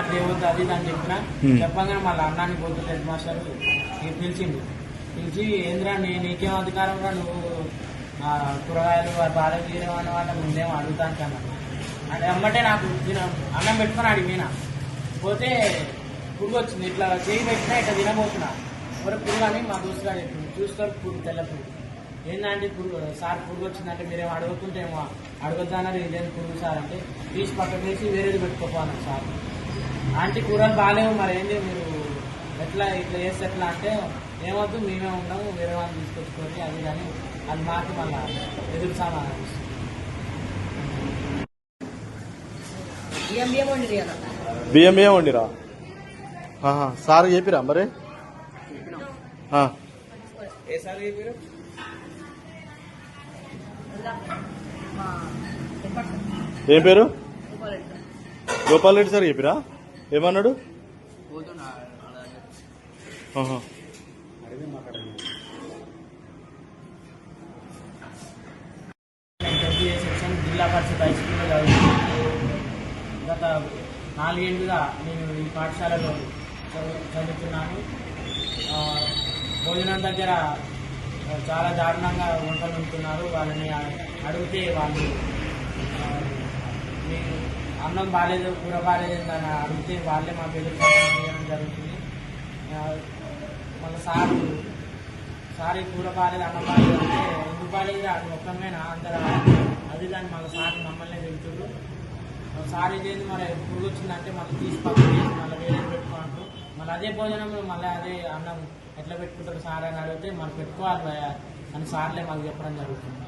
దేవుడు అది అని చెప్పిన చెప్పగానే మళ్ళీ అన్నానికి పోతుంది హెడ్ మాస్టర్ పిలిచిండు. పిలిచి ఏంద్రా నీకేం అధికారం రా నువ్వు కూరగాయలు బాగా తీయడం అన్న వాళ్ళ ముందేమో అడుగుతాను అన్నాను. అంటే అమ్మటే నాకు అన్నం పెట్టుకొని అడిగిన పోతే పురుగు వచ్చింది. ఇట్లా చేయి పెట్టినా ఇట్లా తినబోతున్నా ఎవరు పురుగు అని మా దోస్తుగా చెప్పింది. చూస్తారు పురుగు తెల్ల పురుగు ఏంటంటే పురుగు సార్ పురుగు వచ్చిందంటే మీరేమో అడుగుతుంటే ఏమో అడగొద్దన్నారు. ఇదేం పురుగు సార్ అంటే తీసి పక్కన వేసి వేరేది పెట్టుకోపోన్నారు సార్. ఆంటీ కూరలు బాగాలేవు మరి ఏంటి మీరు ఎట్లా ఇట్లా చేస్తే ఎట్లా అంటే ఏమొద్దు మేమే ఉన్నాము వేరే వాళ్ళని తీసుకొచ్చుకొని అది కానీ అది మాకు మళ్ళా ఎదురు సమాధానం బియ్యం వండిరా సార్ చెప్పిరా మరి ఏ సార్ చెప్పారు ఏం పేరు గోపాల్ రెడ్డి సార్ చెప్పిరా ఏమన్నాడు జిల్లా పరిషత్ హై స్కూల్లో చదువుతున్నాను. గత 4 ఏళ్ళుగా నేను ఈ పాఠశాలలో చదువుతున్నాను. భోజనం దగ్గర చాలా దారుణంగా వంటలు ఉంటున్నారు. వాళ్ళని అడిగితే వాళ్ళు మీకు అన్నం బాగాలేదు కూర బాగాలేదు అని అడిగితే వాళ్ళే మా పేరు చేయడం జరుగుతుంది. మళ్ళీ సారీ కూర బాగాలేదు అన్నం బాగాలేదు అంటే ఎందుకు బాగాలేదు అది ఒక్కమేనా అందరూ అది దాన్ని మళ్ళీ సార్ మమ్మల్ని తింటున్నారు. సార్ ఇదేంది మరి పురుగు వచ్చిందంటే మళ్ళీ తీసి పక్కన చేసి మళ్ళీ వేరే పెట్టుకుంటారు. మళ్ళీ అదే భోజనంలో మళ్ళీ అదే అన్నం ఎట్లా పెట్టుకుంటారు సార్ అని అడిగితే మనం పెట్టుకోవాలి అని సార్లే మాకు చెప్పడం జరుగుతుంది.